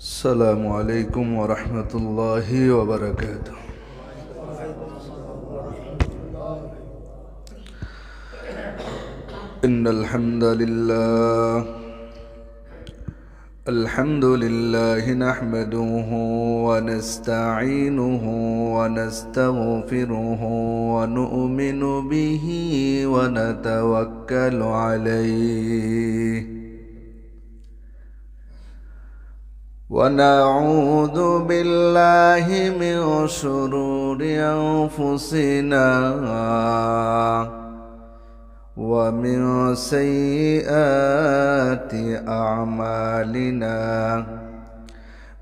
السلام عليكم ورحمة الله وبركاته. إن الحمد لله نحمده ونستعينه ونستغفره ونؤمن به ونتوكل عليه ونعوذ بالله من شرور أنفسنا ومن سيئات أعمالنا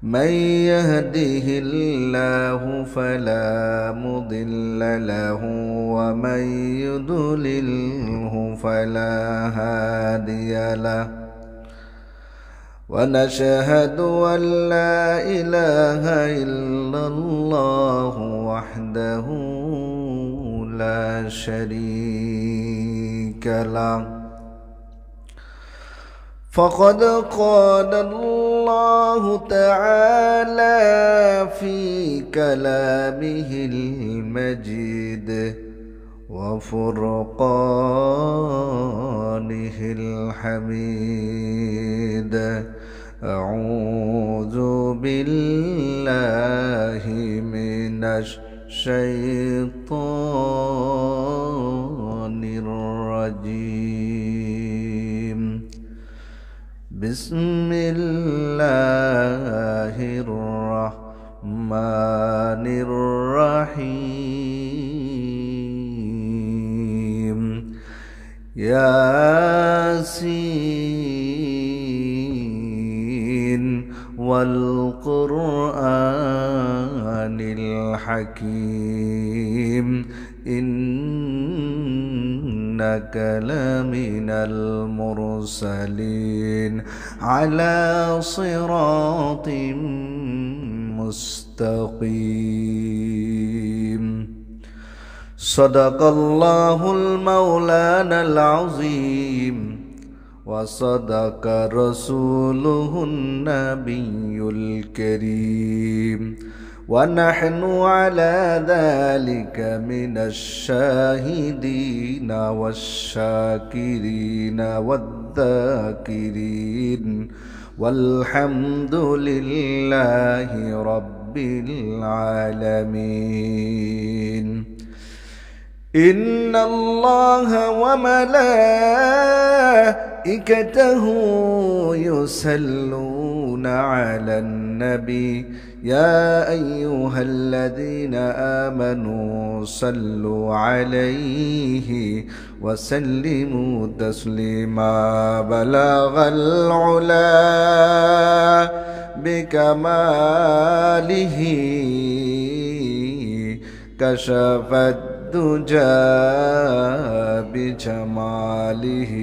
من يهده الله فلا مضل له ومن يضلله فلا هادي له ونشهد أن لا إله إلا الله وحده لا شريك له فقد قال الله تعالى في كلامه المجيد وفرقانه الحميد أعوذ بالله من الشيطان الرجيم بسم الله الرحمن الرحيم ياسين والقرآن الحكيم إنك لمن المرسلين على صراط مستقيم صدق الله المولانا العظيم وصدق رسوله النبي الكريم ونحن على ذلك من الشاهدين والشاكرين والذاكرين والحمد لله رب العالمين. إن الله وملائكته يصلون على النبي يا أيها الذين آمنوا صلوا عليه وسلموا تسليما بلغ العلا بكماله كشف الدجى بجماله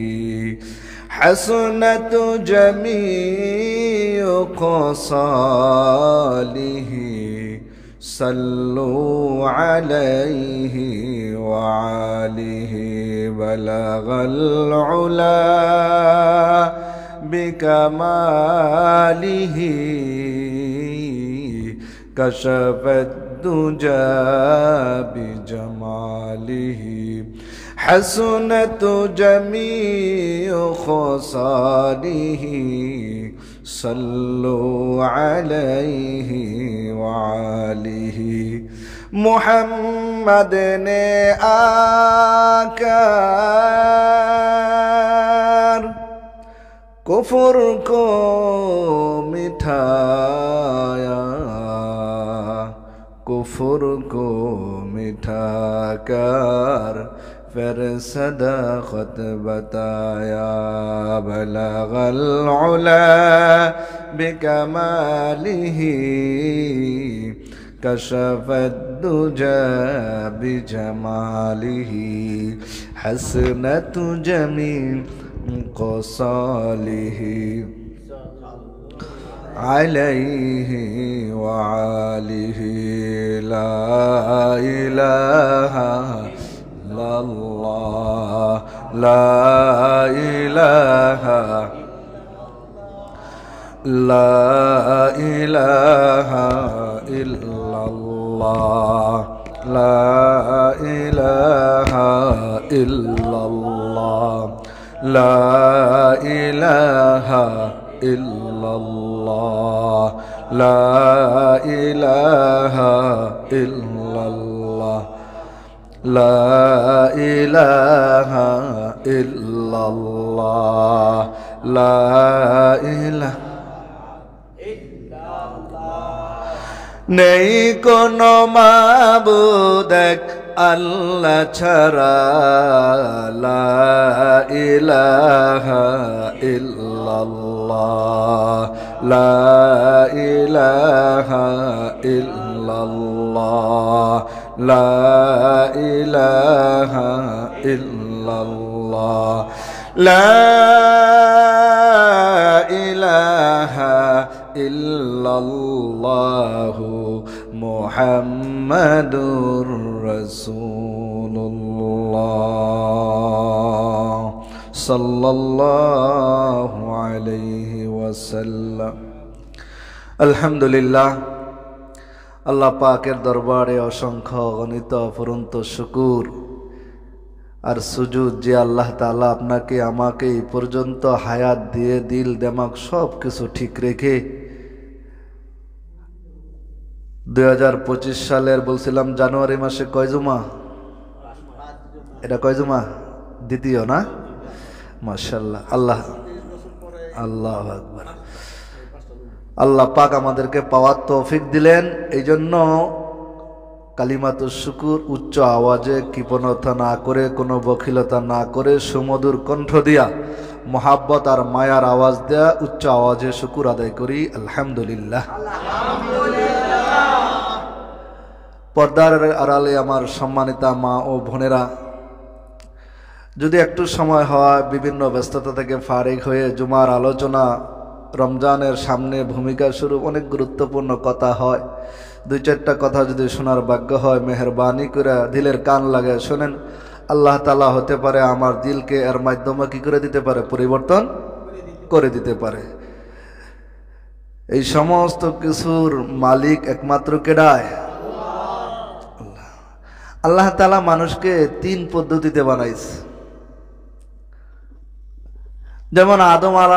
حسنت جميع خصاله صلوا عليه وعليه بلغ العلا بكماله كشف الدجى بجماله حسنت جميع خصاله صلوا عليه وعليه محمد نے آکر کفر کو مٹھایا کفر کو مٹھا کر پھر صداقت بتایا بلغ العلا بکمالہ کشف الدجى بجمالہ حسنت جمیع خصالہ عليه وعليه لا إله إلا الله لا إله লা ইলাহা ইল্লাল্লাহ লা ইলাহা ইল্লাল্লাহ লা ইলাহা ইল্লাল্লাহ লা ইলাহা ইল্লাল্লাহ লা ইলাহা ইল্লাল্লাহ লা ইলাহা নেই কোনো মাবুদ এক আল্লাহ ছাড়া লা ইলাহা ইল্লাল্লাহ লা ইলাহা ইল্লাল্লাহ লা ইলাহা ইল্লাল্লাহ লা ইলাহা ইল্লাল্লাহু মুহাম্মাদুর রাসূলুল্লাহ সাল্লাল্লাহু আলাইহি ওয়াসাল্লাম। আলহামদুলিল্লাহ, আল্লাহ পাকের দরবারে অসংখ্য অগণিত অফুরন্ত শুকুর আর সুজুদ যে আল্লাহ তাআলা আপনাকে আমাকে এই পর্যন্ত হায়াত দিয়ে দিল দিমাগ সব কিছু ঠিক রেখে 2025 সালের বলছিলাম জানুয়ারি মাসে কয় জুমা? এটা কয় জুমা? দ্বিতীয় না? মাশাআল্লাহ, আল্লাহ আল্লাহু আকবার। আল্লাহ পাক আমাদেরকে পাওয়ার তৌফিক দিলেন, এই জন্য কালিমাতুশ শুকুর উচ্চ আওয়াজে কৃপণতা না করে, কোনো বখিলতা না করে, সুমধুর কণ্ঠ দিয়া মোহাব্বত আর মায়ার আওয়াজ দেয়া উচ্চ আওয়াজে শুকুর আদায় করি আলহামদুলিল্লাহ। পর্দার আড়ালে আমার সম্মানিতা মা ও বোনেরা, যদি একটু সময় হয় বিভিন্ন ব্যস্ততা থেকে ফারিগ হয়ে জুমার আলোচনা, রমজানের সামনে ভূমিকা স্বরূপ অনেক গুরুত্বপূর্ণ কথা হয়, দুই চারটা কথা যদি শোনার ভাগ্য হয় মেহরবানি করে দিলের কান লাগে শোনেন। আল্লাহ তাআলা হতে পারে আমার দিলকে এর মাধ্যমে কি করে দিতে পারে? পরিবর্তন করে দিতে পারে। এই সমস্ত কিছুর মালিক একমাত্র কেডায়? আল্লাহ তাআলা মানুষকে 3 পদ্ধতিতে বানাইছে। যেমন আদম আর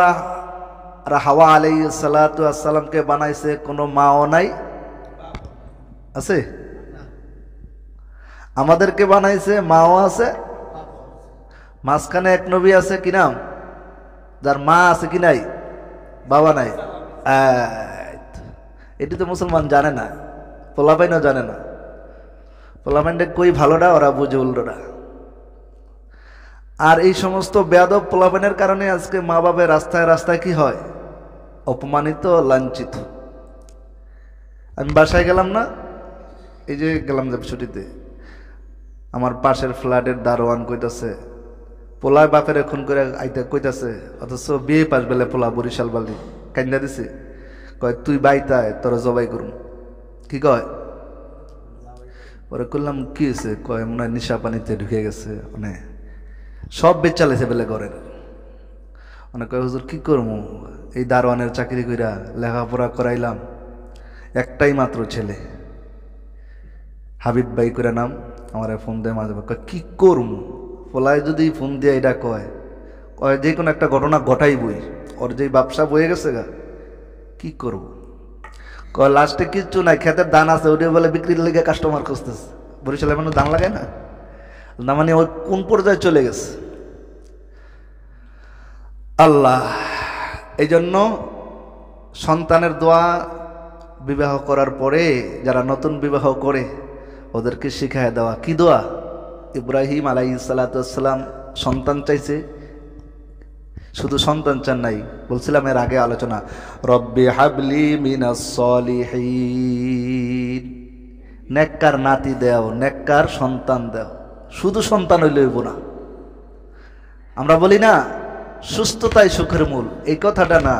হাওয়া আলাইহিস সালাতু ওয়াস সালামকে বানাইছে, কোনো মাও নাই, আছে? আমাদেরকে বানাইছে, মাও আছে, মাঝখানে এক নবী আছে, কি নাম? যার মা আছে কি নাই, বাবা নাই। এটি তো মুসলমান জানে না, পোলাপাইনও জানে না। পোলাপাইনটা কই ভালোটা ওরা বুঝে উল্টোটা। আর এই সমস্ত বেয়াদব পোলাপাইনের কারণে আজকে মা বাবা রাস্তায় রাস্তায় কি হয়? অপমানিত, লাঞ্ছিত। আমি বাসায় গেলাম না, এই যে গেলাম যে ছুটিতে, আমার পাশের ফ্ল্যাটের দারোয়ান কইতাছে পোলায় বাপের খুন করে আইতে কইতাছে, অথচ বিয়ে পাস বেলে পোলা বরিশাল বালি কান্দা দিছে, কয় তুই বাইতায় তোর জবাই করুন। কি কয়? পরে করলাম কি হয়েছে? কয় মনে হয় নিশা পানিতে ঢুকে গেছে, মানে সব বেচালেছে বেলে ঘরের। মানে কয় হুজুর কি করবো, এই দারোয়ানের চাকরি কইরা লেখাপড়া করাইলাম, একটাই মাত্র ছেলে, হাবিব ভাই করে নাম, আমার ফোন দেয় মাঝে মাঝে। কয় কি করবো, পোলায় যদি ফোন দিয়ে এটা কয় যে কোনো একটা ঘটনা ঘটাই বই, ওর যেই ব্যবসা বয়ে গেছে গা, কি করব? কয় লাস্টে কিচ্ছু নাই, খেতের ধান আছে, ওটা বলে বিক্রির লেগে কাস্টমার খুঁজতেছে। বরিশালে মানুষ ধান লাগায় না, না মানে ওই কোন পর্যায়ে চলে গেছে। আল্লাহ এই জন্য সন্তানের দোয়া বিবাহ করার পরে যারা নতুন বিবাহ করে ওদেরকে শিখায় দেওয়া। কি দোয়া? ইব্রাহিম আলাইহিস সালাতু ওয়াস সালাম সন্তান চাইছে, শুধু সন্তান চান নাই, বলছিলাম এর আগে আলোচনা, রব্বি হাবলি মিনাস সলিহিন, নেককার নাতি দাও, নেককার সন্তান দাও। শুধু সন্তান হইলে হইব না। আমরা বলি না সুস্থতাই সুখের মূল, এই কথাটা না,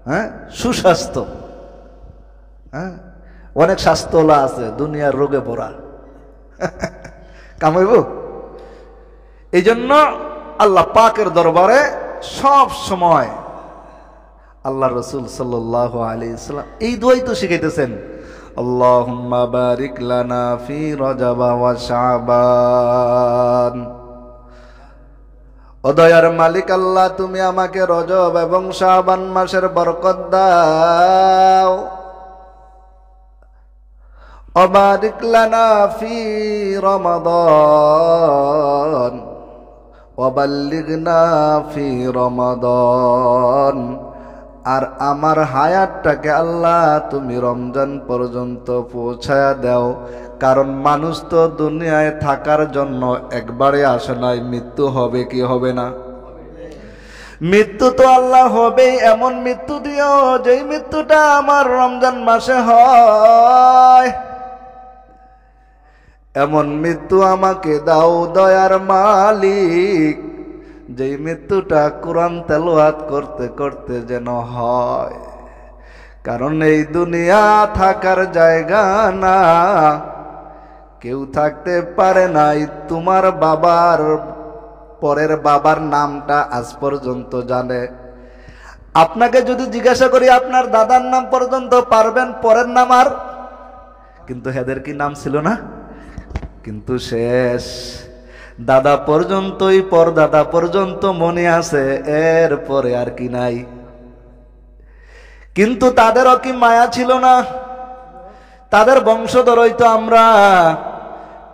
হ্যাঁ, সুস্বাস্থ্য। হ্যাঁ, অনেক স্বাস্থ্যওয়ালা আছে, দুনিয়ার রোগে ভরা, কামাইব। এই জন্য আল্লাহ পাকের দরবারে সব সময় আল্লাহ রসুল সাল্লাল্লাহু আলাইহি সাল্লাম এই দোয়াই তো শিখাইতেছেন, আল্লাহুম্মা বারিক লানা ফি রজব ওয়া শাবান। ও দয়ার মালিক আল্লাহ, তুমি আমাকে রজব এবং শাবান মাসের বরকত দাও। ও বারিক লানা ফি রমাদান ওয়া বাল্লিগনা ফি রমাদান। আর আমার হায়াতটাকে আল্লাহ তুমি রমজান পর্যন্ত পৌঁছায়া দাও, কারণ মানুষ তো দুনিয়ায় থাকার জন্য একবারে আসে নাই, মৃত্যু হবে কি হবে না? মৃত্যু তো আল্লাহ হবেই, এমন মৃত্যু দিও যেই মৃত্যুটা আমার রমজান মাসে হয়, এমন মৃত্যু আমাকে দাও দয়ার মালিক, যেই মৃত্যুটা কোরআন তেলাওয়াত করতে করতে যেন হয়। কারণ এই দুনিয়া থাকার জায়গা না, কেউ থাকতে পারে নাই। তোমার বাবার পরের বাবার নামটা আজ পর্যন্ত জানে। আপনাকে যদি জিজ্ঞাসা করি আপনার দাদার নাম পর্যন্ত পারবেন, পরের নাম আর, কিন্তু হেদের কি নাম ছিল না? কিন্তু শেষ দাদা পর্যন্তই, পরদাদা পর্যন্ত মনে আছে, এর পরে আর কি নাই। কিন্তু তাদেরও কি মায়া ছিল না? তাদের বংশধরই তো আমরা।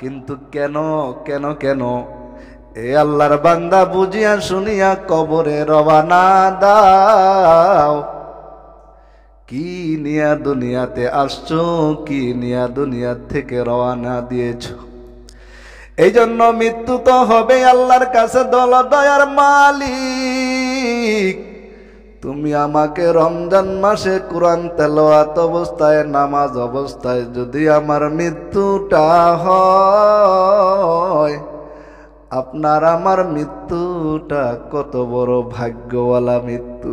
কিন্তু কেন কেন কেন এ আল্লাহর বান্দা বুঝিয়া শুনিয়া কবরে রওনা দাও। কি নিয়া দুনিয়াতে আসছো, কি নিয়া দুনিয়া থেকে রওনা দিয়েছো? এই জন্য মৃত্যু তো হবে আল্লাহর কাছে। দয়ার মালিক, তুমি আমাকে রমজান মাসে কোরআন তেলাওয়াত অবস্থায়, নামাজ অবস্থায় যদি আমার মৃত্যুটা হয়, আপনার আমার মৃত্যুটা কত বড় ভাগ্যওয়ালা মৃত্যু।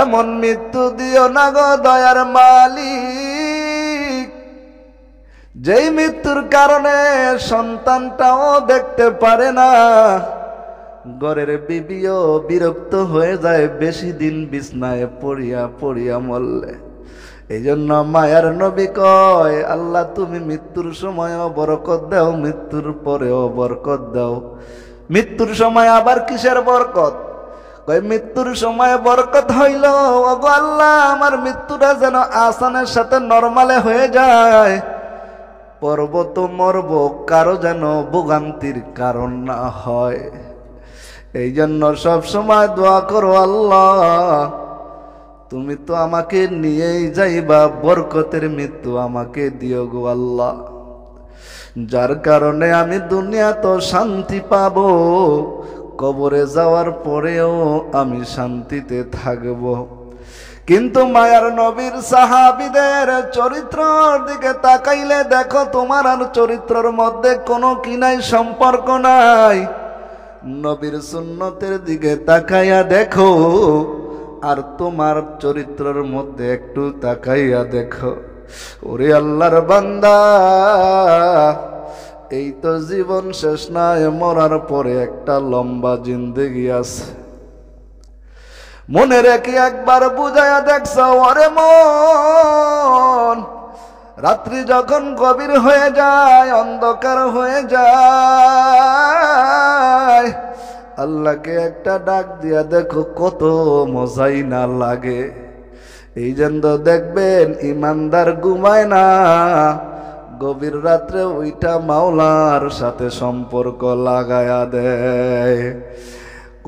এমন মৃত্যু দিও না গো দয়ার মালিক, যেই মৃত্যুর কারণে সন্তানটাও দেখতে পারে না, ঘরের বিবিও বিরক্ত হয়ে যায় বেশি দিন বিছনায় পড়িয়া পড়িয়া মরলে। এই জন্য মায়ার নবী কয়, আল্লাহ তুমি মৃত্যুর সময়ও বরকত দাও, মৃত্যুর পরেও বরকত দাও। মৃত্যুর সময় আবার কিসের বরকত? কয় মৃত্যুর সময় বরকত হইল, ওগো আল্লাহ আমার মৃত্যুটা যেন আসানের সাথে নরমালে হয়ে যায়, পর্বত মরব, কারো যেন ভোগান্তির কারণ না হয়। এই জন্য সব সময় দোয়া করো, আল্লাহ তুমি তো আমাকে নিয়েই যাইবা, বরকতের মৃত্যু আমাকে দিও গো আল্লাহ, যার কারণে আমি দুনিয়া তো শান্তি পাবো, কবরে যাওয়ার পরেও আমি শান্তিতে থাকব। কিন্তু মায়ার নবীর সাহাবীদের চরিত্রের দিকে তাকাইলে দেখো তোমার আর চরিত্রের মধ্যে কোনো কি নাই, সম্পর্ক নাই। নবীর সুন্নতের দিকে তাকাইয়া দেখো, আর তোমার চরিত্রের মধ্যে একটু তাকাইয়া দেখো। ওরে আল্লাহর বান্দা, এই তো জীবন শেষ নাই, মরার পরে একটা লম্বা জিন্দেগি আছে। মনে রেখে একবার বুঝাইয়া দেখছ ওরে মন, রাত্রি যখন গভীর হয়ে যায়, অন্ধকার হয়ে যায়, আল্লাহকে একটা ডাক দিয়া দেখো কত মজাই না লাগে। এই জন্য দেখবেন ইমানদার ঘুমায় না, গভীর রাত্রে ওইটা মাওলার সাথে সম্পর্ক লাগায়া দেয়।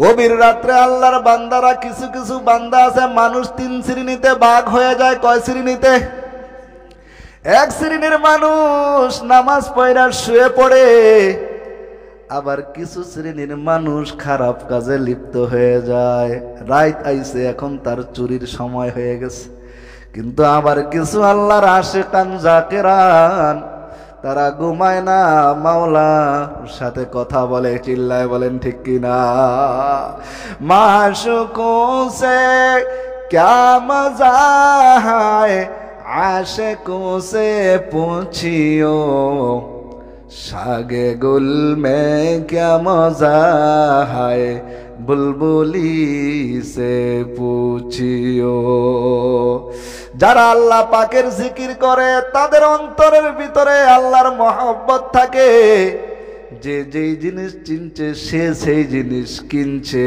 গভীর রাত্রে আল্লাহর বান্দারা, কিছু কিছু বান্দা আছে মানুষ তিন শ্রেণীতে ভাগ হয়ে যায়। কয় শ্রেণীতে? এক শ্রেণীর মানুষ নামাজ পড়া শুয়ে পড়ে, আবার কিছু শ্রেণীর মানুষ খারাপ কাজে লিপ্ত হয়ে যায়। রাত আইছে, এখন তার চুরির সময় হয়ে গেছে। কিন্তু আবার কিছু আল্লাহর আশিকান জাকেরান, তারা ঘুমায় না, মাওলার সাথে কথা বলে। চিল্লায় বলেন ঠিক কিনা? মাশুকোं से क्या मजा है, आशिकों से पूछियो, शागे गुल में क्या मजा है, বুলবুলি সে পুছিও। যারা আল্লাহ পাকের জিকির করে তাদের অন্তরের ভিতরে আল্লাহর মহব্বত থাকে। যে যেই জিনিস চিনছে সে সেই জিনিস কিনছে।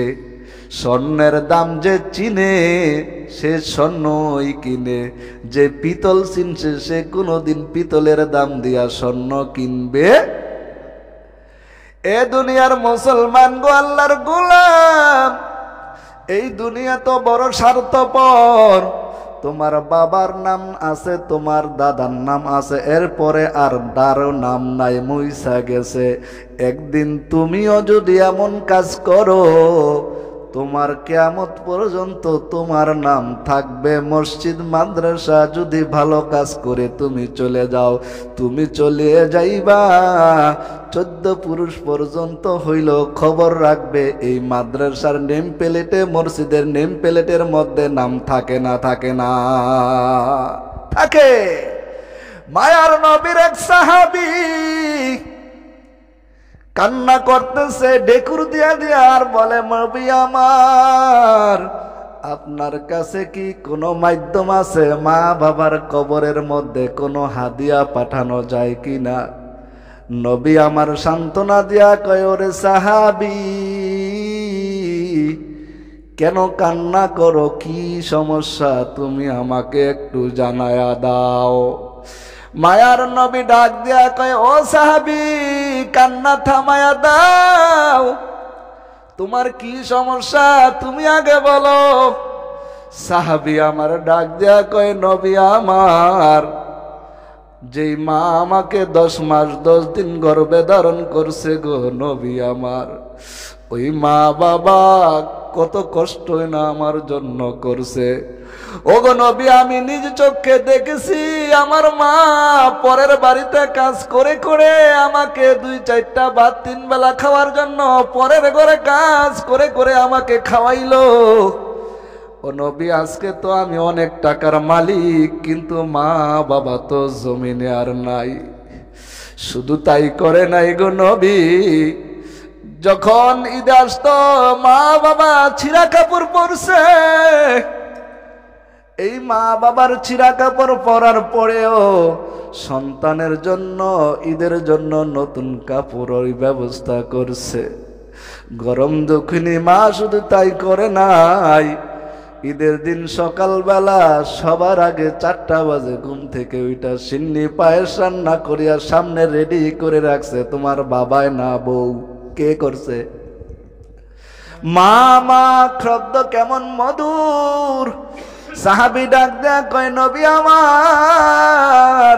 স্বর্ণের দাম যে চিনে সে স্বর্ণই কিনে। যে পিতল চিনছে সে কোনোদিন পিতলের দাম দিয়া স্বর্ণ কিনবে। এ দুনিয়ার মুসলমান গো, আল্লাহর গোলাম, এই দুনিয়া তো বড় স্বার্থপর। তোমার বাবার নাম আছে, তোমার দাদার নাম আছে, এরপরে আর কারো নাম নাই, মুইসা গেছে। একদিন তুমিও যদি এমন কাজ করো, তোমার কিয়ামত পর্যন্ত তোমার নাম থাকবে। মসজিদ মাদ্রাসা যদি ভালো কাজ করে তুমি চলে যাও, তুমি চলে যাইবা 14 পুরুষ পর্যন্ত হইল খবর রাখবে এই মাদ্রাসার নেম প্লেটে, মসজিদের নেম প্লেটের মধ্যে নাম থাকে না? থাকে না? থাকে। মায়ার নবীর এক সাহাবী কান্না করতেছে ডেকুর দিয়া দিয়া, আর বলে, নবী আমার, আপনার কাছে কি কোনো মাধ্যম আছে মা বাবার কবরের মধ্যে কোনো হাদিয়া পাঠানো যায় কিনা? নবী আমার সান্ত্বনা দিয়া কয়, ওরে সাহাবী, কেন কান্না করো? কি সমস্যা তুমি আমাকে একটু জানায়া দাও। মায়ার নবী ডাক দিয়া কয়, ও সাহাবী, কান্না থামায়া দাও। তোমার কি সমস্যা তুমি আগে বলো। সাহাবী আমার ডাক দিয়া কয়, নবী আমার, যেই মা আমাকে 10 মাস 10 দিন গর্ভে ধারণ করছে গো নবী আমার, ওই মা বাবা কত কষ্ট না আমার জন্য করছে। ওগো নবী, আমি নিজ চোখে দেখেছি আমার মা পরের বাড়িতে কাজ করে করে আমাকে 2-4টা ভাত 3 বেলা খাওয়ার জন্য পরের ঘরে কাজ করে করে আমাকে খাওয়াইলো। ও নবী, আজকে তো আমি অনেক টাকার মালিক, কিন্তু মা বাবা তো জমিনে আর নাই। শুধু তাই করে নাই গো নবী, যখন ঈদ আসতো মা বাবা ছিঁড়া কাপড় পরছে, এই মা বাবার ছিঁড়া কাপড় পরার পরেও সন্তানের জন্য ঈদের জন্য নতুন কাপড়ের ব্যবস্থা করছে। গরম দুঃখিনী মা শুধু তাই করে নাই, ঈদের দিন সকালবেলা সবার আগে 4টা বাজে ঘুম থেকে ওইটা সিন্নি পায়েস রান্না করিয়া সামনে রেডি করে রাখছে। তোমার বাবাই না বউ, কে করছে? মা মা শব্দ কেমন মধুর। সাহাবী ডাক দেয়া কয়, নবী আমার,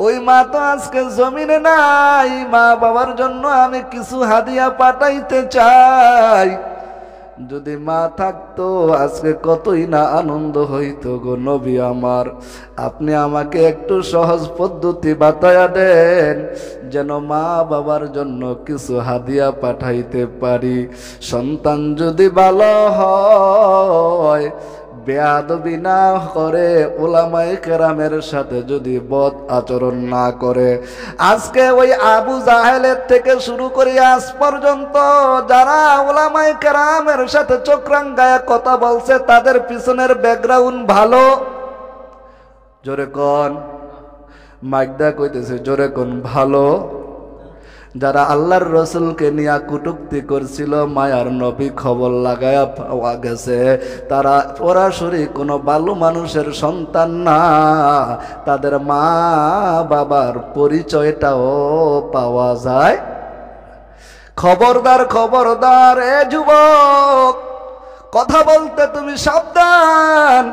ওই মা তো আজকে জমিনে নাই, মা বাবার জন্য আমি কিছু হাদিয়া পাঠাইতে চাই। যদি মা থাকতো আজকে কতই না আনন্দ হইতো গো নবী আমার। আপনি আমাকে একটু সহজ পদ্ধতি বাতায়া দেন, যেন মা বাবার জন্য কিছু হাদিয়া পাঠাইতে পারি। সন্তান যদি ভালো হয়, বেয়াদবি না করে, উলামায়ে কেরামের সাথে যদি বদ আচরণ না করে, আজকে ওই আবু জাহেলের থেকে শুরু করে আজ পর্যন্ত যারা উলামায়ে কেরামের সাথে চোখরাঙ্গায়া কথা বলছে, তাদের পিছনের ব্যাকগ্রাউন্ড ভালো। জোরে কোন, মাইকদা কইতেছে জোরে কোন, ভালো। যারা আল্লাহর রসুলকে নিয়ে কুটুক্তি করছিল, মায়ার নবী খবর লাগায়া পাওয়া গেছে তারা সরাসরি কোনো ভালো মানুষের সন্তান না, তাদের মা বাবার পরিচয়টাও পাওয়া যায়। খবরদার খবরদার, এ যুবক, কথা বলতে তুমি সাবধান।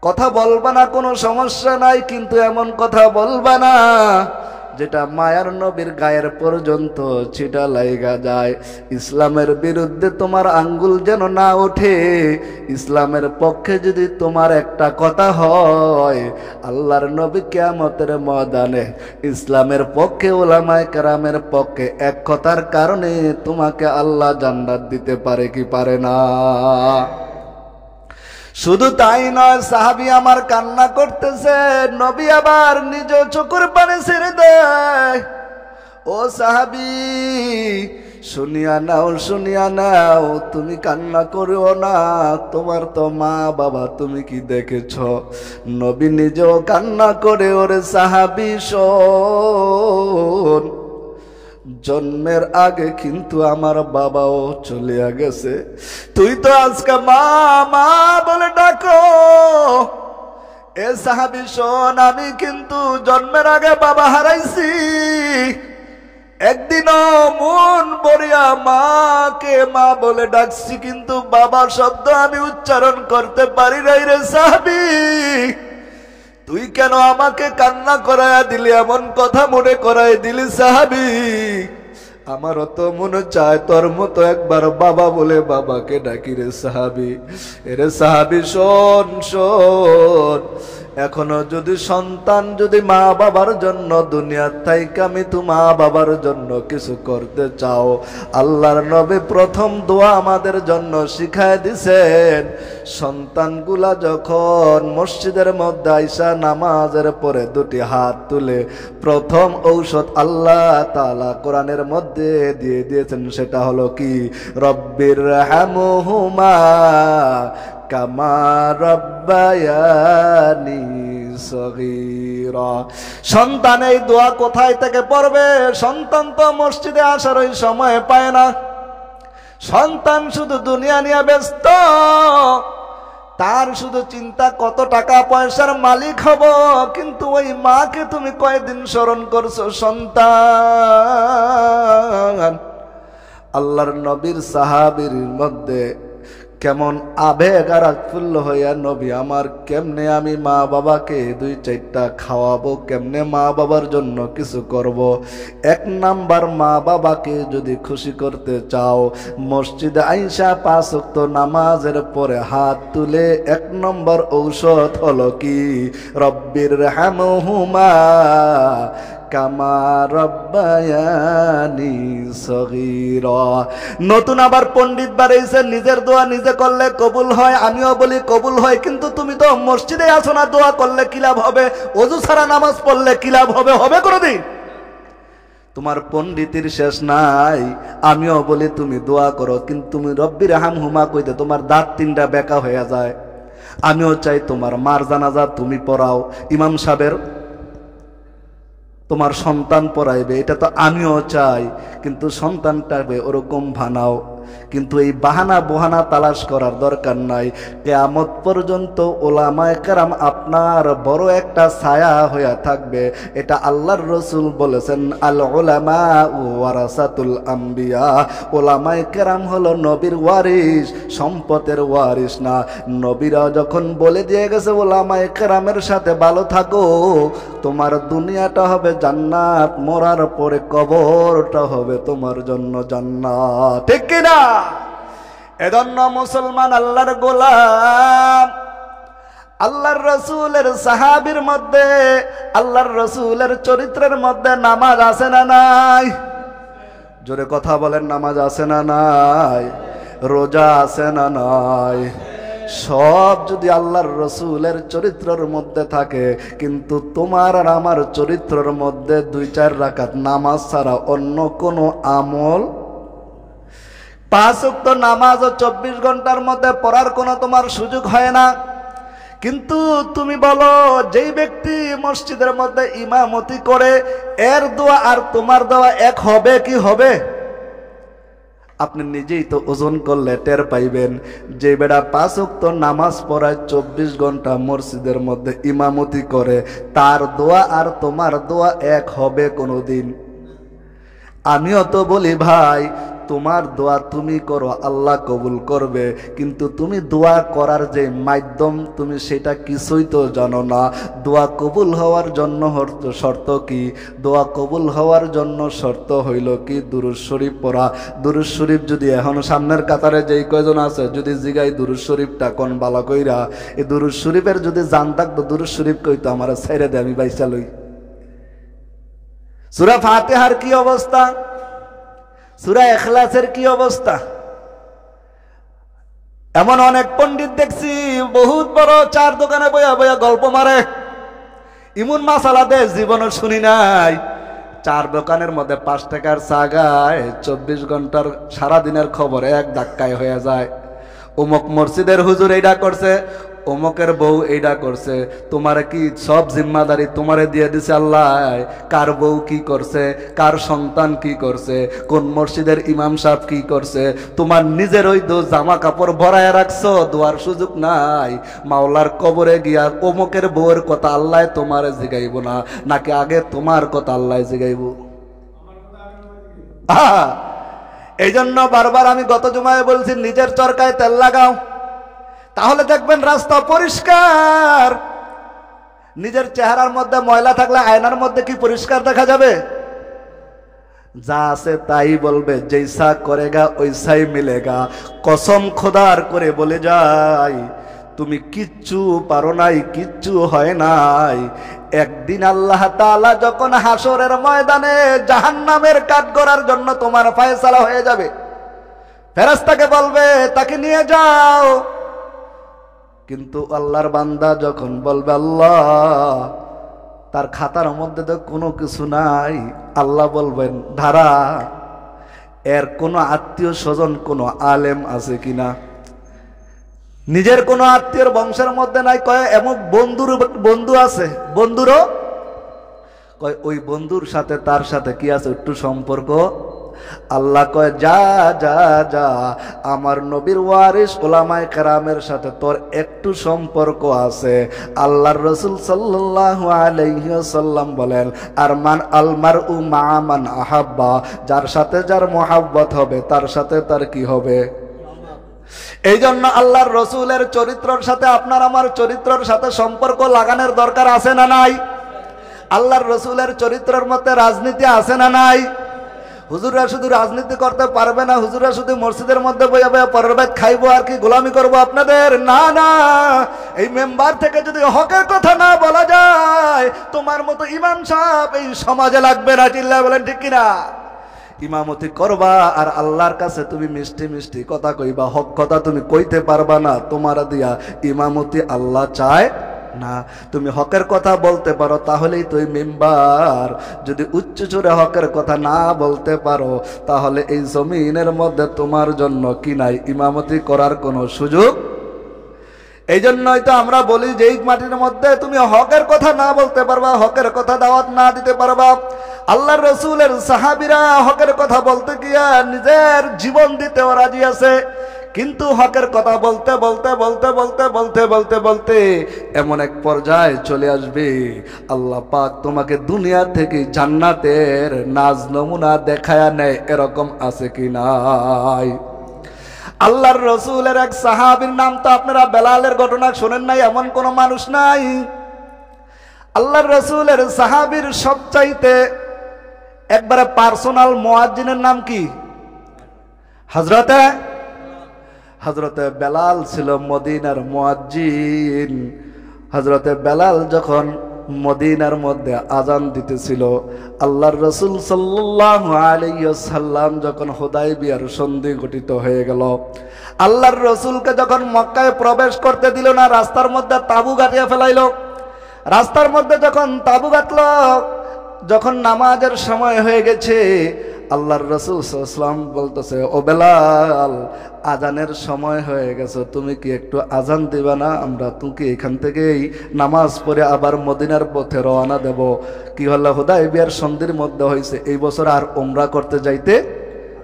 কথা বলবা না, কোনো সমস্যা নাই, কিন্তু এমন কথা বলবা না যেটা মায়ার নবীর গায়ের পর্যন্ত ছিটা লাইগা যায়। ইসলামের বিরুদ্ধে তোমার আঙ্গুল যেন না ওঠে। ইসলামের পক্ষে যদি তোমার একটা কথা হয়, আল্লাহর নবী কিয়ামতের ময়দানে ইসলামের পক্ষে, উলামায়ে কেরামের পক্ষে এক কথার কারণে তোমাকে আল্লাহ জান্নাত দিতে পারে কি পারে না? শুধু তাই নয়, সাহাবী আমার কান্না করতেছে, নবী আবার নিজ চোখের পানি ছেড়ে দেয়। ও সাহাবী, শুনিয়া নাও, শুনিয়া নাও, তুমি কান্না করিও না। তোমার তো মা বাবা তুমি কি দেখেছ? নবী নিজেও কান্না করে, ওরে সাহাবী শোন, জন্মের আগে কিন্তু আমার বাবাও চলিয়া গেছে, তুই তো আজকে মা মা বলে ডাকো। এ সাহাবী শোন, আমি কিন্তু জন্মের আগে বাবা হারাইছি, একদিনও মন ভরিয়া মাকে মা বলে ডাকছি, কিন্তু বাবা শব্দ আমি উচ্চারণ করতে পারি নাই রে সাহাবী। তুই কেন আমাকে কান্না করাইয়া দিলি, এমন কথা মনে করাই দিলি সাহাবী? আমারও তো মনে চায় তোর মতো একবার বাবা বলে বাবাকে ডাকি রে সাহাবী। এরে সাহাবী শোন শোন, এখনো যদি সন্তান যদি মা বাবার জন্য দুনিয়ার থাইকা মৃত্যু মা বাবার জন্য কিছু করতে চাও, আল্লাহর নবী প্রথম দোয়া আমাদের জন্য শিখায় দিছেন। সন্তানগুলা যখন মসজিদের মধ্যে আইসা নামাজের পরে দুটি হাত তুলে, প্রথম ঔষধ আল্লাহ তাআলা কোরআনের মধ্যে দিয়ে দিয়েছেন, সেটা হলো কি? রব্বির হামহুমা কামা রাব্বায়ানি সগীরা। সন্তান এই দোয়া কোথায় থেকে পড়বে? সন্তান তো মসজিদে আসার ওই সময় পায় না, সন্তান শুধু দুনিয়া নিয়ে ব্যস্ত, তার শুধু চিন্তা কত টাকা পয়সার মালিক হব, কিন্তু ওই মাকে তুমি কয়দিন স্মরণ করছো? সন্তান। আল্লাহর নবীর সাহাবীর মধ্যে কেমন আবেগ আর আত্ফুল্ল হইয়া, নবী আমার কেমনে আমি মা বাবাকে দুই চারটা খাওয়াবো, কেমনে মা বাবার জন্য কিছু করব। এক নাম্বার, মা বাবাকে যদি খুশি করতে চাও, মসজিদে আইসা 5 ওয়াক্ত নামাজের পরে হাত তুলে এক নম্বর ঔষধ হলো কি? রব্বির হামহুমা কামা রাব্বায়ানি সগীরা। নতুন আবার পণ্ডিত বাড়াইছে, নিজের দোয়া নিজে করলে কবুল হয়, আমিও বলি কবুল হয়, কিন্তু তুমি তো মসজিদে আসো না, দোয়া করলে কি লাভ হবে? ওযু ছাড়া নামাজ পড়লে কি লাভ হবে? হবে কোনোদিন? তোমার পণ্ডিতের শেষ নাই। আমিও বলি তুমি দোয়া করো, কিন্তু তুমি রব্বির হামহুমা কইতে তোমার দাঁত 3টা বেঁকা হয়ে যায়। আমিও চাই তোমার মার জানাজা তুমি পড়াও, ইমাম সাহেবের তোমার সন্তান পড়াইবে, এটা তো আমিও চাই, কিন্তু সন্তানটাকে ওরকম বানাও। কিন্তু এই বাহানা বহানা তালাশ করার দরকার নাই। কিয়ামত পর্যন্ত উলামায়ে কেরাম আপনার বড় একটা ছায়া হইয়া থাকবে। এটা আল্লাহর রাসূল বলেছেন, আল উলামা ওয়ারাসাতুল আম্বিয়া। উলামায়ে কেরাম হলো নবীর ওয়ারিস, সম্পদের ওয়ারিস না। নবীরা যখন বলে দিয়ে গেছে উলামায়ে কেরামের সাথে ভালো থাকো, তোমার দুনিয়াটা হবে জান্নাত, মরার পরে কবরটা হবে তোমার জন্য জান্নাত। ঠিক কিনা? এজন্য মুসলমান আল্লাহর গোলাম, আল্লাহর রাসূলের সাহাবীর মধ্যে, আল্লাহর রাসূলের চরিত্রের মধ্যে নামাজ আছে না নাই? জোরে কথা বলেন, নামাজ আছে না নাই? রোজা আছে না নাই? সব যদি আল্লাহর রাসূলের চরিত্রের মধ্যে থাকে, কিন্তু তোমার আর আমার চরিত্রের মধ্যে 2-4 রাকাত নামাজ ছাড়া অন্য কোনো আমল, 5 ওয়াক্ত নামাজও 24 ঘন্টার মধ্যে পড়ার কোনো তোমার সুযোগ হয় না। কিন্তু তুমি বলো, যেই ব্যক্তি মসজিদের মধ্যে ইমামতি করে, এর দোয়া আর তোমার দোয়া এক হবে কি হবে? আপনি নিজেই তো ওজন করলে টের পাইবেন। যে বেটা 5 ওয়াক্ত নামাজ পড়ায় 24 ঘন্টা মসজিদের মধ্যে ইমামতি করে, তার দোয়া আর তোমার দোয়া এক হবে কোনোদিন? আমিও তো বলি ভাই, তোমার দোয়া তুমি করো, আল্লাহ কবুল করবে, কিন্তু তুমি দোয়া করার যে মাধ্যম তুমি সেটা কিছুই তো জানো না। দোয়া কবুল হওয়ার জন্য শর্ত কি? দোয়া কবুল হওয়ার জন্য শর্ত হইল কি? দুরূদ শরীফ পড়া। দুরূদ শরীফ যদি এখন সামনের কাতারে যেই কয়জন আছে যদি জিগাই দুরূদ শরীফটা কোন বালা কইরা, এই দুরূদ শরীফের যদি জান থাকতো দুরূদ শরীফ কইতো আমার ছেড়ে দে, আমি বাইসা লই। সূরা ফাতিহার কি অবস্থা? সূরা ইখলাসের কি অবস্থা? এমন অনেক পণ্ডিত দেখছি বহুত বড় চার দোকানে বইয়া বইয়া গল্প মারে, ইমন মাসালা দে জীবনে শুনি নাই। চার দোকানের মধ্যে 5 টাকার চা গায়, 24 ঘন্টার সারাদিনের খবর এক ধাক্কায় হয়ে যায়। অমুক মসজিদের হুজুর এইটা করছে, অমুকের বউ এইটা করছে। তোমার কি সব জিম্মাদারি তোমারে দিয়ে দিছে আল্লাহ? কার বউ কি করছে, কার সন্তান কি করছে, কোন মসজিদের ইমাম সাহেব কি করছে, তোমার নিজের ওই জামা কাপড় ভরায় রাখছো, দোয়ার সুযোগ নাই। মাওলার কবরে গিয়া অমুকের বউয়ের কথা আল্লাহ তোমারে জিগাইব না, নাকি আগে তোমার কথা আল্লাহ জিগাইব? এই জন্য বারবার আমি গত জুমায় বলছি, নিজের চরকায় তেল লাগাও, তাহলে দেখবেন রাস্তা পরিষ্কার। নিজের চেহারার মধ্যে ময়লা থাকলে আয়নার মধ্যে কি পরিষ্কার দেখা যাবে? যা আছে তাই বলবে, জৈসা করেগা ওইসাই মিলেগা। কসম খোদার করে বলে যাই, তুমি কিচ্ছু পারো নাই, কিচ্ছু হয় নাই। একদিন আল্লাহ তাআলা যখন হাসরের ময়দানে জাহান্নামের কাঠগড়ার জন্য তোমার ফয়সালা হয়ে যাবে, ফেরেশতাকে বলবে তাকে নিয়ে যাও। কিন্তু আল্লাহর বান্দা যখন বলবে আল্লাহ, তার খাতার মধ্যে তো কোনো কিছু নাই, আল্লাহ বলবেন ধারা, এর কোনো আত্মীয় স্বজন, কোনো আলেম আছে কিনা? নিজের কোনো আত্মীয়র বংশের মধ্যে নাই, কয় এমন বন্ধু আছে, বন্ধুরও কয় ওই বন্ধুর সাথে তার সাথে কি আছে একটু সম্পর্ক? আল্লাহ কয় যা যা যা, আমার নবীর ওয়ারিস উলামায়ে কেরামের সাথে তোর একটু সম্পর্ক আছে। আল্লাহর রাসূল সাল্লাল্লাহু আলাইহি ওয়াসাল্লাম বলেন, আরমান আলমারউ মা মান আহাব্বা, যার সাথে যার মহব্বত হবে তার সাথে তার কি হবে? এই জন্য আল্লাহর রসুলের চরিত্রের সাথে আপনার আমার চরিত্রের সাথে সম্পর্ক লাগানোর দরকার আছে না নাই? আল্লাহর রসুলের চরিত্রের মধ্যে রাজনীতি আছে না নাই? হুজুররা শুধু রাজনীতি করতে পারবে না, হুজুররা শুধু মসজিদের মধ্যে বইয়া বইয়া পরের ভাত খাইবো আর কি গোলামি করবো আপনাদের? না না, এই মেম্বার থেকে যদি হকের কথা না বলা যায়, তোমার মতো ইমাম সাহেব এই সমাজে লাগবে না। চিল্লায় বলেন ঠিক কিনা? ইমামতি করবা আর আল্লাহর কাছে তুমি মিষ্টি মিষ্টি কথা কইবা, হক কথা তুমি কইতে পারবা না, তোমার দিয়া ইমামতি আল্লাহ চায় না। তুমি হকের কথা বলতে পারো তাহলেই তুই মেম্বার। যদি উচ্চ জোরে হকের কথা না বলতে পারো, তাহলে এই জমিনের মধ্যে তোমার জন্য কি নাই? ইমামতি করার কোনো সুযোগ। এই জন্যই তো আমরা বলি যে এই মাটির মধ্যে তুমি হকের কথা না বলতে পারবা, হকের কথা দাওয়াত না দিতে পারবা। আল্লাহর রসুলের সাহাবীরা হকের কথা বলতে গিয়া নিজের জীবন দিতেও রাজি আছে, কিন্তু হকের কথা বলতে বলতে বলতে বলতে বলতে বলতে বলতে এমন এক পর্যায়ে চলে আসবে, আল্লাহ পাক তোমাকে দুনিয়া থেকে জান্নাতের নাজ নমুনা দেখায়া নেয়। এরকম আছে কি নাই? আল্লাহর রসুলের এক সাহাবীর নাম তো আপনারা বেলালের ঘটনা শোনেন নাই, এমন কোন মানুষ নাই। আল্লাহর রসুলের সাহাবীর সবচাইতে একবারে পার্সোনাল মুয়াজ্জিনের নাম কি? হযরতে বেলাল ছিল মদিনার মুয়াজ্জিন। হযরতে বেলাল যখন মদিনার মধ্যে আজান দিতেছিল, আল্লাহর রাসূল সাল্লাল্লাহু আলাইহি ওয়াসাল্লাম যখন হুদায়বিয়ার সন্ধি গঠিত হয়ে গেল, আল্লাহর রাসূলকে যখন মক্কায় প্রবেশ করতে দিল না, রাস্তার মধ্যে তাবু গাঁথিয়া ফেলাইল। রাস্তার মধ্যে যখন তাবু গাঁথল, যখন নামাজের সময় হয়ে গেছে, আল্লাহর রাসূল সাল্লাল্লাহু আলাইহি ওয়াসাল্লাম বলতেছে, ও বেলাল, আজানের সময় হয়ে গেছে, তুমি কি একটু আজান দিবা না? আমরা তুমি এখান থেকেই নামাজ পড়ে আবার মদিনার পথে রওনা দেব। কি হলো? হুদায়বিয়ার সন্ধির মধ্যে হয়েছে, এই বছর আর উমরা করতে যাইতে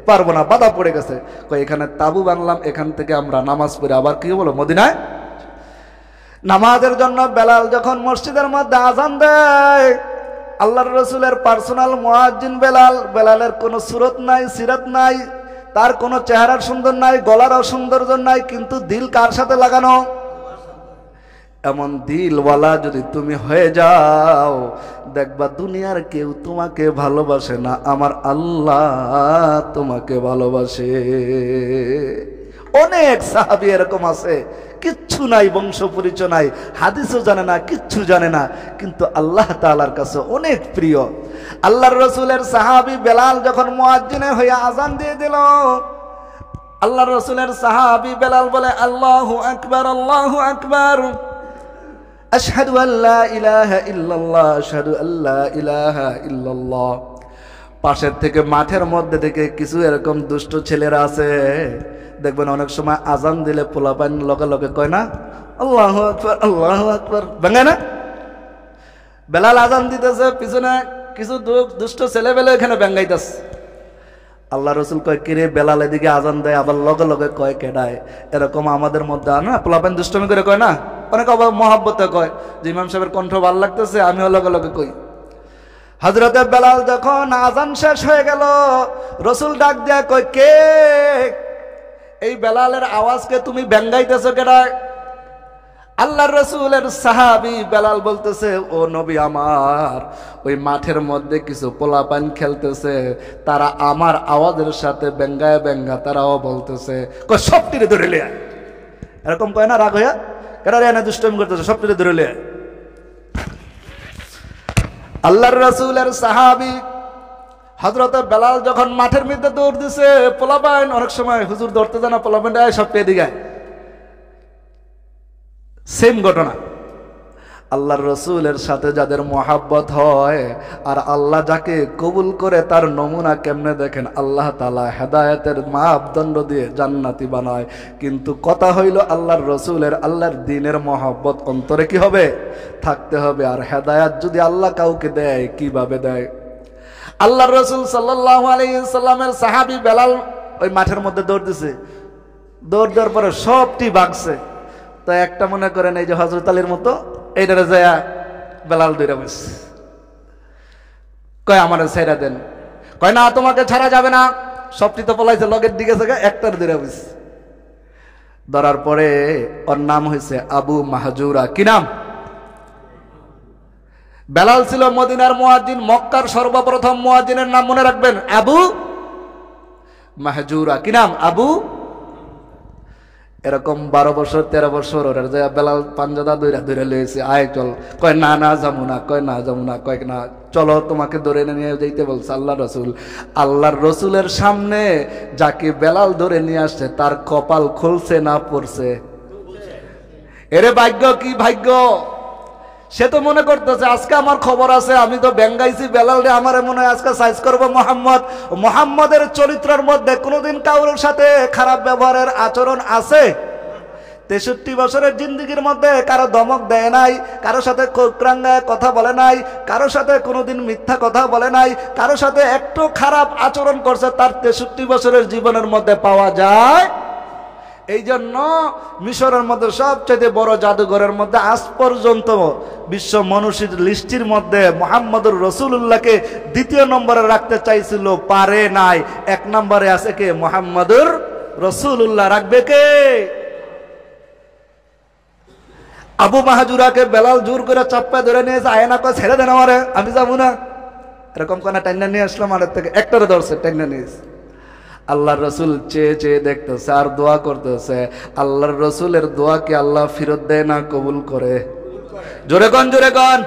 পারবো না, বাধা পড়ে গেছে। এখানে তাবু বানলাম, এখান থেকে আমরা নামাজ পড়ে আবার কি বলো মদিনায় নামাজের জন্য। বেলাল যখন মসজিদের মধ্যে আজান দেয়, আল্লাহর রসুলের পার্সোনাল মুয়াজ্জিন বেলাল। বেলালের কোনো সুরত নাই, সিরাত নাই, তার কোনো চেহারার সুন্দর নাই, গলারও সৌন্দর্য নাই, কিন্তু দিল কার সাথে লাগানো? এমন দিলওয়ালা যদি তুমি হয়ে যাও, দেখবা দুনিয়ার কেউ তোমাকে ভালোবাসে না, আমার আল্লাহ তোমাকে ভালোবাসে। অনেক সাহাবী এরকম আছে, কিচ্ছু নাই, বংশ পরিচয় নাই, হাদিসও জানে না, কিচ্ছু জানে না, কিন্তু আল্লাহ তাআলার কাছে অনেক প্রিয়। আল্লাহর রাসূলের সাহাবী বেলাল যখন মুয়াজ্জিনে হয়ে আজান দিয়ে দিল, আল্লাহর রাসূলের সাহাবী বেলাল বলে, আল্লাহু আকবার, আল্লাহু আকবার, আশহাদু আল্লা ইলাহা ইল্লাল্লাহ, আশহাদু আল্লা ইলাহা ইল্লাল্লাহ। পাশের থেকে মাঠের মধ্যে থেকে কিছু এরকম দুষ্ট ছেলেরা আছে, দেখবেন অনেক সময় আজান দিলে পোলাপান লগে লগে কয় না আল্লাহু আকবার আল্লাহু আকবার, ভাঙে না? বেলাল আজান দিতেছে, পিছনে কিছু দুষ্ট ছেলেবেলে এখানে ব্যাঙ্গাইতেছে। আল্লাহ রসুল কয় কিরে বেলাল এদিকে আজান দেয় আবার লগে লগে কয় কেডায়? এরকম আমাদের মধ্যে না পোলাপান দুষ্টমি করে কয় না, অনেক আবার মহাব্বতে কয় যে ইমাম সাহেবের কণ্ঠ ভালো লাগতেছে, আমিও লগে লগে কই। হযরতে বেলাল যখন আজান শেষ হয়ে গেল, রসুল ডাক দেয়া কয় কে? এই বেলালের আওয়াজকে তুমি ব্যাঙ্গাইতেছো কেডায়? আল্লাহর রসুলের সাহাবী বেলাল বলতেছে, ও নবী আমার, ওই মাঠের মধ্যে কিছু পোলাপান খেলতেছে, তারা আমার আওয়াজের সাথে ব্যঙ্গায় ব্যঙ্গা তারাও বলতেছে কয় সবটিরে ধরে লিয়া। এরকম কয় না রাগ হইয়া, কেন রে না দুষ্টমি করতেছে, সবটিরে ধরে লিয়া। আল্লাহর রসুলের সাহাবী হযরত বেলাল যখন মাঠের মধ্যে দৌড় দিছে, পোলাপান অনেক সময় হুজুর ধরতে জানা পোলাপান সব পেয়ে দিগায়, সেম ঘটনা। আল্লাহর রসুলের সাথে যাদের মহাব্বত হয় আর আল্লাহ যাকে কবুল করে তার নমুনা কেমনে দেখেন, আল্লাহ তাআলা হেদায়েতের মাপদণ্ড দিয়ে জান্নাতি বানায়। কিন্তু কথা হইল আল্লাহর রসুলের, আল্লাহর দ্বীনের মহাব্বত অন্তরে কি হবে? থাকতে হবে। আর হেদায়েত যদি আল্লাহ কাউকে দেয়, কিভাবে দেয়? আল্লাহর রসুল সাল্লাল্লাহু আলাইহি সাল্লামের সাহাবী বেলাল ওই মাঠের মধ্যে দৌড় দিছে, দৌড় দেওয়ার পরে সবটি ভাগছে। তো একটা মনে করেন এই যে হযরত আলীর মতো এইটারে যায়া বেলাল দৌড়া বসে কয় আমারে ছেড়ে দেন। কয় না তোমাকে ছাড়া যাবে না, সবটি তো পলাইছে, লগের দিকে থেকে একটার দৌড়া বসে। ধরার পরে ওর নাম হয়েছে আবু মাহজুরা। কি নাম? বেলাল ছিল মদিনার মুয়াজ্জিন, মক্কার সর্বপ্রথম মুয়াজ্জিনের নাম মনে রাখবেন আবু মাহজুরা। কি নাম? আবু। এরকম 12 বছর 13 বছর ওরা যে বেলাল পাঞ্জাদা দইরা দইরা লইছে, আয় চল। কয় না না যাবো না, কয় না যাবো না, কয় না চলো তোমাকে ধরে নিয়ে যাইতে বলছে আল্লাহ রসুল। আল্লাহর রসুলের সামনে যাকে বেলাল ধরে নিয়ে আসছে তার কপাল খুলছে না পড়ছে? এরে ভাগ্য, কি ভাগ্য! সে তো মনে করতেছে আজকে আমার খবর আছে, আমি তো ব্যাঙ্গাইছি বেলাল রে, আমার মনে হয় আজকে সাইজ করবো মোহাম্মদ। মোহাম্মদের চরিত্রের মধ্যে কোনোদিন কারোর সাথে খারাপ ব্যবহারের আচরণ আছে? 63 বছরের জিন্দেগির মধ্যে কারো ধমক দেয় নাই, কারো সাথে কোকরাঙ্গায় কথা বলে নাই, কারো সাথে কোনোদিন মিথ্যা কথা বলে নাই, কারো সাথে একটু খারাপ আচরণ করছে তার 63 বছরের জীবনের মধ্যে পাওয়া যায়। এই জন্য মিশরের মধ্যে সবচেয়ে বড় জাদুঘরের মধ্যে আজ পর্যন্ত বিশ্ব মনীষীর লিস্টির মধ্যে মুহাম্মদুর রাসূলুল্লাহকে 2য় নম্বরে রাখতে চাইছিল, পারে নাই। 1 নম্বরে আছে কে? মুহাম্মদুর রাসূলুল্লাহ। রাখবে কে? আবু মাহজুরাকে বেলাল জোর করে চাপ্পা ধরে নিয়ে যায় না, কয় ছেড়ে দেন আমারে, আমি যাবো না। এরকম কোন টাইনা নিয়ে আসলাম আমাদের থেকে, একটারে ধরছে টাইনা নিয়ে। আল্লাহর রসুল চেয়ে চেয়ে দেখতেছে আর দোয়া করতেছে। আল্লাহর রসুলের দোয়াকে আল্লাহ ফিরত দেয় না, কবুল করে? জোরে কন, জোরে কন।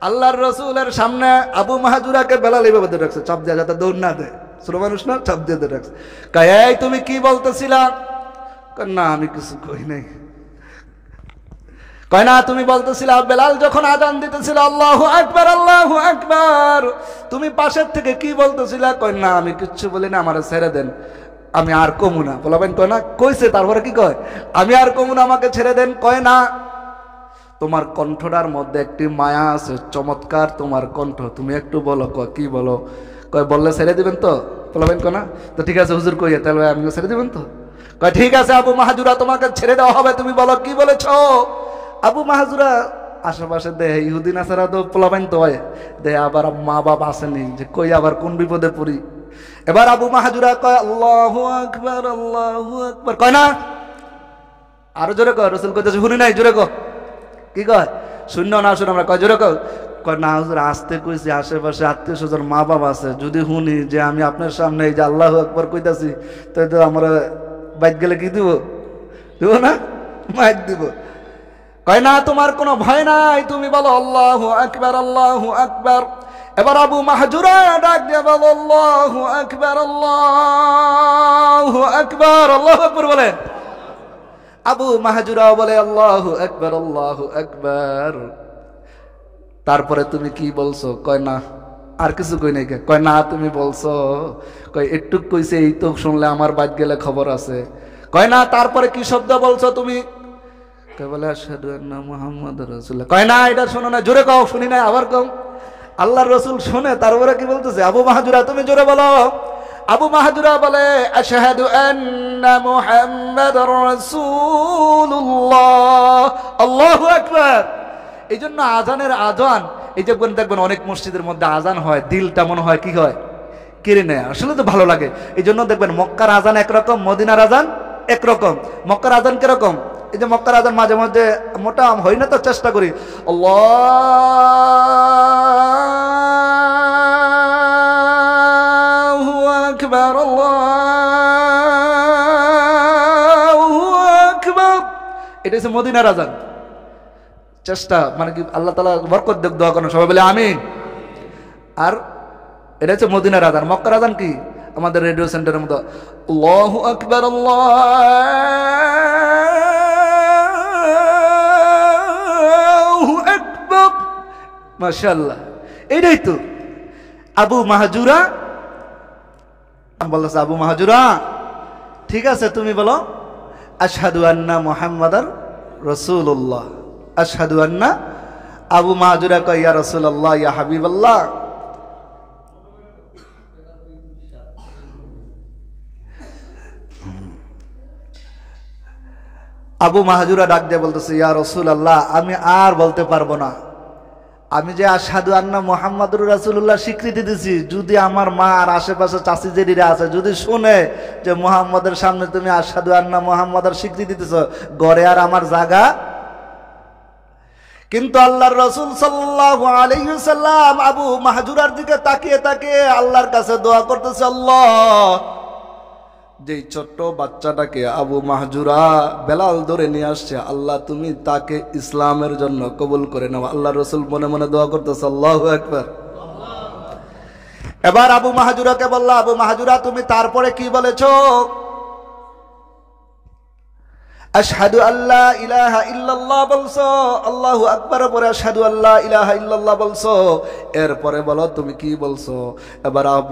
আল্লাহর রসুলের সামনে আবু মাহজুরাকে বেলাল এইভাবে ধরে রাখছে, চাপ দিয়ে যাতে দৌড় না দেয়, ছোট মানুষ না, চাপ দিয়ে ধরে রাখছে। কয় এই তুমি কি বলতেছিলা? না আমি কিছু কই নাই। কয় না তুমি বলতেছিলা বেলাল যখন আজান দিতেছিল আল্লাহু আকবার আল্লাহু আকবার, তুমি পাশের থেকে কি বলতেছিলা? কয় না আমি কিচ্ছু বলি না, আমারে ছেড়ে দেন, আমি আর কমু না। বলবেন কয় না, কইছে তারপরে কি কয়? আমি আর কমু না, আমাকে ছেড়ে দেন। কয় না তোমার কণ্ঠটার মধ্যে একটি মায়া আছে, চমৎকার তোমার কণ্ঠ, তুমি একটু বলো। কয় কি বলো? কয় বললে ছেড়ে দিবেন তো? বলবেন কয় না, তো ঠিক আছে হুজুর কইয়া তাহলে আমিও ছেড়ে দিবেন তো? কয় ঠিক আছে আবু মাহজুরা, তোমাকে ছেড়ে দেওয়া হবে, তুমি বলো কি বলেছ। আবু মাহজুরা আশেপাশে দেয় ইহুদি নাসারা তো পোলাবাইন তো হয়, দেয় আবার মা বাবা আসেনি, যে কই আবার কোন বিপদে পড়ি। এবার আবু মাহজুরা কয় আল্লাহু আকবার আল্লাহু আকবার। কয় না, আরো জোরে কয়। রাসূল কইতেছে শুনি নাই, জোরে কয়। কি কয়? শূন্য না শুনে আমরা। কয় জোরে কয়। কয় না হুজুর আসতে কইছি, আশেপাশে আত্মীয় স্বজন মা বাবা আছে, যদি শুনি যে আমি আপনার সামনে এই যে আল্লাহু আকবার কইতাছি, তাই তো আমরা বাইক গেলে কি দিব? দিব না, মাইক দিব। কয় না তোমার কোনো ভয় নাই, তুমি বলো আল্লাহু আকবার আল্লাহু আকবার। এবার আবু মাহজুরা ডাক দিয়ে বলো আল্লাহু আকবার আল্লাহু আকবার, আল্লাহু আকবার বলেন। আবু মাহজুরা বলে আল্লাহু আকবার আল্লাহু আকবার। তারপরে তুমি কি বলছো? কয় না আর কিছু কই নাই। কয় না তুমি বলছো। কয় একটু কইছে, এই তো শুনলে আমার বাদ গেলে খবর আছে। কয় না তারপরে কি শব্দ বলছো তুমি? কয় বলে আশহাদু আন্না মুহাম্মাদুর রাসূলুল্লাহ। কয় না এটা শোনো না, জোরে কও। শুনি না, আবার কও। আল্লাহর রাসূল শুনে তারপরে কি বলতেছে, আবু মাহজুরা তুমি জোরে বলো। আবু মাহজুরা বলে আশহাদু আন্না মুহাম্মাদুর রাসূলুল্লাহ। আল্লাহু আকবার। এই জন্য আজানের আজান, এই যে দেখবেন অনেক মসজিদের মধ্যে আজান হয়, দিলটা মনে হয় কি হয়, কেড়ে নেয়। আসলে তো ভালো লাগে। এই জন্য দেখবেন মক্কার আজান একরকম, মদিনার আজান একরকম। মক্কার আজান কিরকম? এই যে মক্কার আজান মাঝে মধ্যে মোটা হয় না, তো চেষ্টা করি আল্লাহু আকবার আল্লাহু আকবার। এটা হচ্ছে মদিনার আজান। চেষ্টা মানে কি আল্লাহ তাআলা বরকত দেখ, দোয়া করেন সবাই বলে আমিন। আর এটা হচ্ছে মদিনার আজান। মক্কার আজান কি আমাদের রেডিও সেন্টারের মতো আল্লাহু আকবার আল্লাহু আকবার। মাশাআল্লাহ। এইটাই তো আবু মাহজুরা বলতেছে, আবু মাহজুরা ঠিক আছে তুমি বলো আশহাদু আন্না মুহাম্মাদার রাসূলুল্লাহ। আশহাদু আন্না। আবু মাহজুরা কয় ইয়া রাসূলুল্লাহ ইয়া হাবিবাল্লাহ। আবু মাহজুরা ডাক দিয়ে বলতেছে ইয়া রাসূলুল্লাহ আমি আর বলতে পারবো না। আমি যে আশহাদু আন্না মুহাম্মাদুর রাসূলুল্লাহ স্বীকৃতি দিছি, যদি আমার মা আর আশেপাশে চাচি জেরিরা আছে যদি শুনে যে মুহাম্মাদের সামনে তুমি আশহাদু আন্না মুহাম্মাদার স্বীকৃতি দিছো, ঘরে আর আমার জায়গা। কিন্তু আল্লাহর রাসূল সাল্লাল্লাহু আলাইহি ওয়াসাল্লাম আবু মাহজুরার দিকে তাকিয়ে তাকিয়ে আল্লাহর কাছে দোয়া করতেছে, আল্লাহ যেই ছোট্ট বাচ্চাটাকে আবু মাহজুরা বেলাল ধরে নিয়ে আসছে, আল্লাহ তুমি তাকে ইসলামের জন্য কবুল করে নাও। আল্লাহর রাসূল মনে মনে দোয়া করতেছে, আল্লাহু আকবার। এবার আবু মাহজুরাকে বলল, আবু মাহজুরা তুমি তারপরে কি বলেছো? আশহাদু আল্লা ইলাহা ইল্লাল্লাহ বলছো, আল্লাহু আকবার পরে আশহাদু আল্লা ইলাহা ইল্লাল্লাহ বলছো, এরপরে বলো তুমি কি বলছো। এবার আবু